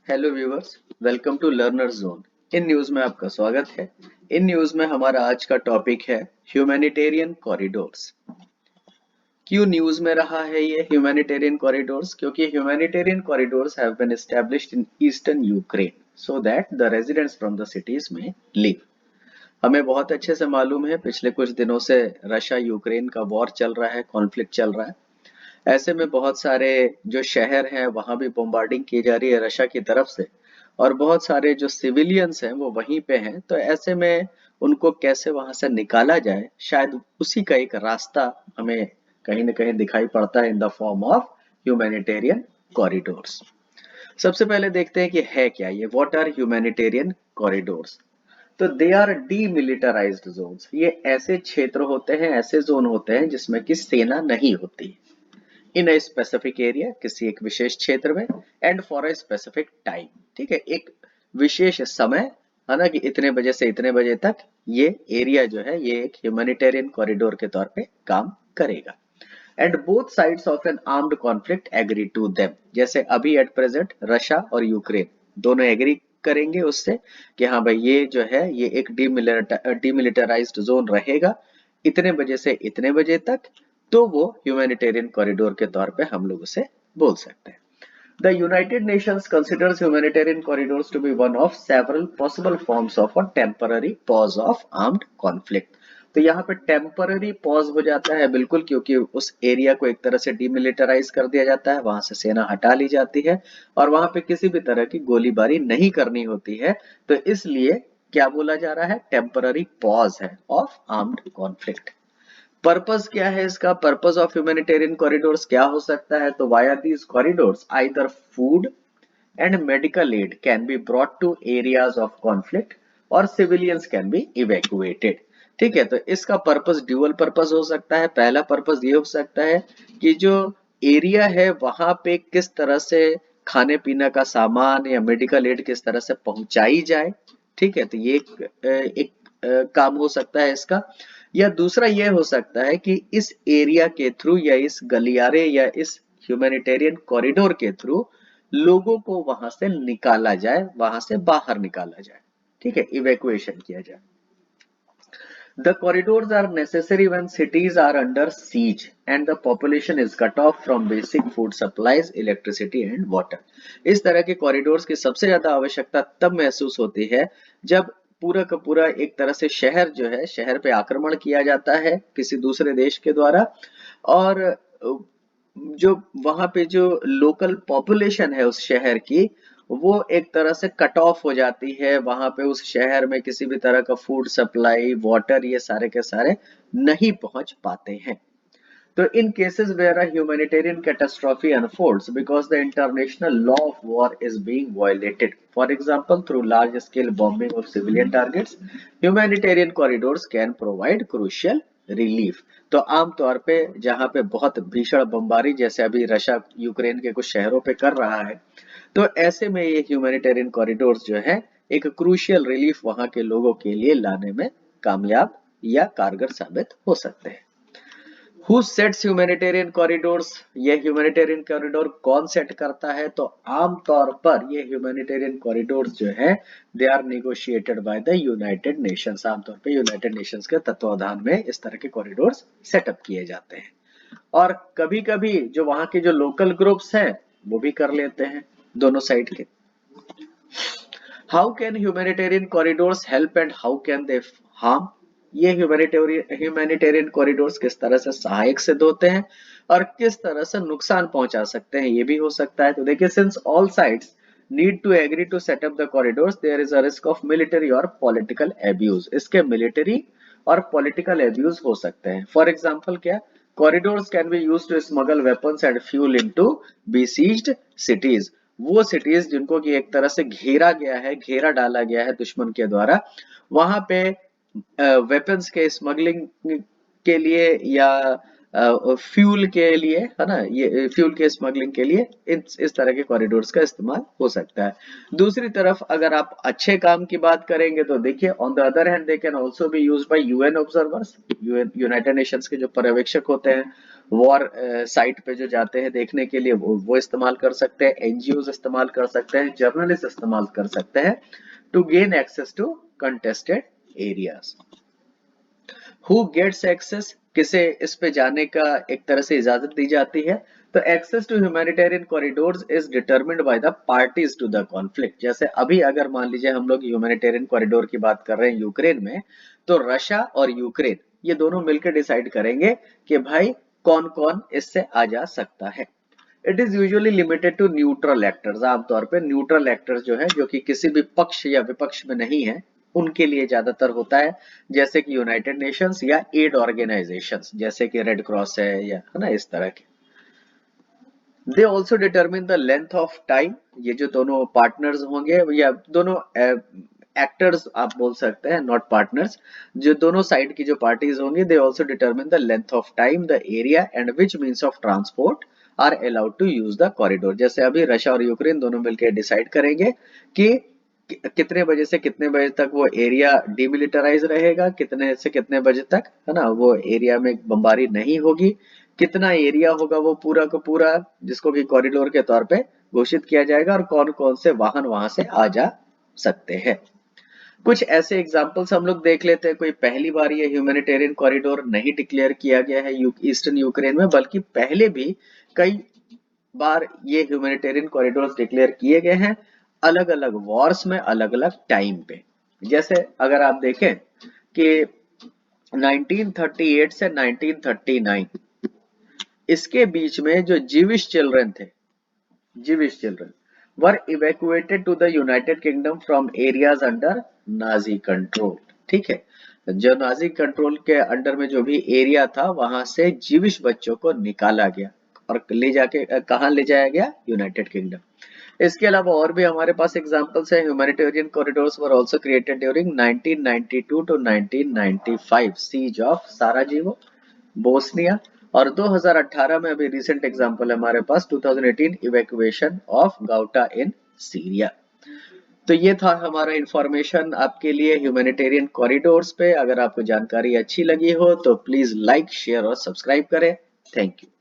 Hello viewers, welcome to learner zone. In news में आपका स्वागत है। इन न्यूज़ में हमारा आज का टॉपिक है ह्यूमैनिटेरियन कॉरिडोर्स। क्यों न्यूज़ में रहा है ये ह्यूमैनिटेरियन कॉरिडोर्स? क्योंकि humanitarian corridors have been established in eastern Ukraine so that the residents from the cities में लिव। हमें बहुत अच्छे से मालूम है, पिछले कुछ दिनों से रशिया यूक्रेन का वॉर चल रहा है, कॉन्फ्लिक्ट चल रहा है। ऐसे में बहुत सारे जो शहर हैं वहां भी बॉम्बार्डिंग की जा रही है रशिया की तरफ से, और बहुत सारे जो सिविलियंस हैं वो वहीं पे हैं। तो ऐसे में उनको कैसे वहां से निकाला जाए, शायद उसी का एक रास्ता हमें कहीं ना कहीं दिखाई पड़ता है in the form of humanitarian corridors. सबसे पहले देखते हैं कि है क्या ये, व्हाट आर ह्यूमैनिटेरियन कॉरिडोर्स। तो दे आर डीमिलिटराइज्ड जोन्स। ये ऐसे क्षेत्र होते हैं, ऐसे जोन होते हैं जिसमें कि सेना नहीं होती इन ए स्पेसिफिक एरिया, किसी एक विशेष क्षेत्र में, and for a specific time. ठीक है, एक विशेष समय, है ना, कि इतने बजे से इतने बजे तक ये एरिया जो है ये एक ह्यूमैनिटेरियन कॉरिडोर के तौर पे काम करेगा। And both sides of an armed conflict agree to them. जैसे अभी एट प्रेजेंट रशिया और यूक्रेन दोनों एग्री करेंगे उससे कि हाँ भाई ये जो है ये एक डीमिलिटराइज्ड जोन रहेगा इतने बजे से इतने बजे तक, तो वो ह्यूमैनिटेरियन कॉरिडोर के तौर पे हम लोग उसे बोल सकते हैं। The United Nations considers humanitarian corridors to be one of several possible forms of a temporary pause of armed conflict। तो यहाँ पे टेम्पररी पॉज हो जाता है बिल्कुल, क्योंकि उस एरिया को एक तरह से डिमिलिटराइज कर दिया जाता है, वहां से सेना हटा ली जाती है और वहां पे किसी भी तरह की गोलीबारी नहीं करनी होती है। तो इसलिए क्या बोला जा रहा है, टेम्पररी पॉज है ऑफ आर्म्ड कॉन्फ्लिक्ट। पर्पस क्या है इसका, पर्पस ऑफ ह्यूमैनिटेरियन कॉरिडोर्स क्या हो सकता है? तो via these corridors either food and medical aid can be brought to areas of conflict और सिविलियंस कैन बी इवैक्यूएटेड। ठीक है, तो इसका पर्पस ड्यूअल पर्पस हो सकता है। पहला पर्पस ये हो सकता है कि जो एरिया है वहां पे किस तरह से खाने पीने का सामान या मेडिकल एड किस तरह से पहुंचाई जाए। ठीक है, तो ये एक काम हो सकता है इसका। या दूसरा ये हो सकता है कि इस एरिया के थ्रू या इस गलियारे या इस ह्यूमैनिटेरियन कॉरिडोर के थ्रू लोगों को वहां से निकाला जाए, वहां से बाहर निकाला जाए। ठीक है, इवैक्यूएशन किया जाए। The corridors are necessary when cities are under siege and the population is cut off from basic food supplies, electricity and water। इस तरह के कॉरिडोर्स की सबसे ज्यादा आवश्यकता तब महसूस होती है जब पूरा का पूरा एक तरह से शहर जो है, शहर पे आक्रमण किया जाता है किसी दूसरे देश के द्वारा, और जो वहां पे जो लोकल पॉपुलेशन है उस शहर की, वो एक तरह से कट ऑफ हो जाती है। वहां पे उस शहर में किसी भी तरह का फूड सप्लाई, वाटर, ये सारे के सारे नहीं पहुंच पाते हैं। तो in cases where a humanitarian catastrophe unfolds because the international law of war is being violated, for example through large scale bombing of civilian targets, humanitarian corridors can provide crucial relief। तो आमतौर पे जहां पे बहुत भीषण बमबारी जैसे अभी रशिया यूक्रेन के कुछ शहरों पे कर रहा है, तो ऐसे में ये ह्यूमैनिटेरियन कॉरिडोर्स जो है एक क्रूशियल रिलीफ वहां के लोगों के लिए लाने में कामयाब या कारगर साबित हो सकते हैं। Who sets humanitarian corridors? ये ह्यूमैनिटेरियन कॉरिडोर कौन सेट करता है? तो आमतौर पर ये ह्यूमैनिटेरियन कॉरिडोर्स जो है they are negotiated by the United Nations. आमतौर पे यूनाइटेड नेशंस के तत्वाधान में इस तरह के कॉरिडोर्स सेटअप किए जाते हैं, और कभी कभी जो वहां के जो लोकल ग्रुप्स हैं वो भी कर लेते हैं दोनों साइड के। How can humanitarian corridors help and how can they harm? ये ह्यूमैनिटेरियन कॉरिडोर्स किस तरह से सहायक सिद्ध होते हैं और किस तरह से नुकसान पहुंचा सकते हैं, ये भी हो सकता है। तो देखिए, since all sides need to agree to set up the corridors, there is a risk of military और पॉलिटिकल एब्यूज। इसके मिलिट्री और पॉलिटिकल एब्यूज हो सकते हैं। फॉर एग्जाम्पल क्या, corridors can be use to smuggle weapons and fuel into besieged cities. वो cities जिनको कि एक तरह से घेरा गया है, घेरा डाला गया है दुश्मन के द्वारा, वहां पे वेपन्स के स्मगलिंग के लिए या फ्यूल के लिए, है ना, ये फ्यूल के स्मगलिंग के लिए इस तरह के कॉरिडोर्स का इस्तेमाल हो सकता है। दूसरी तरफ अगर आप अच्छे काम की बात करेंगे तो देखिए, on the other hand they can also be used by UN observers, United Nations के जो पर्यवेक्षक होते हैं वॉर साइट पे जो जाते हैं देखने के लिए, वो इस्तेमाल कर सकते हैं, एनजीओ इस्तेमाल कर सकते हैं, जर्नलिस्ट इस्तेमाल कर सकते हैं to gain access to contested areas. Who gets access, किसे इस पे जाने का एक तरह से इजाजत दी जाती है, तो access to humanitarian corridors is determined by the parties to the conflict. जैसे अभी अगर मान लीजिए हम लोग ह्यूमैनिटेरियन कॉरिडोर की बात कर रहे हैं यूक्रेन में, तो रशिया और यूक्रेन ये दोनों मिलकर डिसाइड करेंगे कि भाई कौन कौन इससे आ जा सकता है। It is usually limited to neutral actors, आमतौर पे न्यूट्रल एक्टर्स जो है, जो कि किसी भी पक्ष या विपक्ष में नहीं है, उनके लिए ज्यादातर होता है, जैसे कि यूनाइटेड नेशंस या एड ऑर्गेनाइजेशंस जैसे कि रेड क्रॉस है ना, इस तरह के। दे also determine the length of time, ये जो दोनों पार्टनर्स होंगे या दोनों एक्टर्स आप बोल सकते हैं, नॉट पार्टनर्स, जो दोनों साइड की जो पार्टीज होंगी, they also determine the length of time, the area and which means of transport are allowed to use the corridor. जैसे अभी रशिया और यूक्रेन दोनों मिलकर डिसाइड करेंगे कि कितने बजे से कितने बजे तक वो एरिया डिमिलिटराइज रहेगा, कितने से कितने बजे तक, है ना, वो एरिया में बमबारी नहीं होगी, कितना एरिया होगा वो पूरा का पूरा जिसको कि कॉरिडोर के तौर पे घोषित किया जाएगा, और कौन कौन से वाहन वहां से आ जा सकते हैं। कुछ ऐसे एग्जांपल्स हम लोग देख लेते हैं। कोई पहली बार ये ह्यूमैनिटेरियन कॉरिडोर नहीं डिक्लेयर किया गया है ईस्टर्न यूक्रेन में, बल्कि पहले भी कई बार ये ह्यूमैनिटेरियन कॉरिडोर्स डिक्लेयर किए गए हैं, अलग अलग वॉर्स में अलग अलग टाइम पे। जैसे अगर आप देखें कि 1938 से 1939 इसके बीच में जो जीविश चिल्ड्रन थे, Jewish children were evacuated to the United Kingdom from areas under Nazi control. ठीक है, जो नाजी कंट्रोल के अंडर में जो भी एरिया था वहां से जीविश बच्चों को निकाला गया और ले जाके कहाँ ले जाया गया, यूनाइटेड किंगडम। इसके अलावा और भी हमारे पास एग्जांपल्स है। Humanitarian corridors were also created during 1992 to 1995 siege of Sarajevo, Bosnia, और 2018 में अभी रिसेंट एग्जांपल है हमारे पास 2018 evacuation of Ghouta in Syria. तो ये था हमारा इंफॉर्मेशन आपके लिए ह्यूमैनिटेरियन कॉरिडोर्स पे। अगर आपको जानकारी अच्छी लगी हो तो प्लीज लाइक, शेयर और सब्सक्राइब करें। Thank you.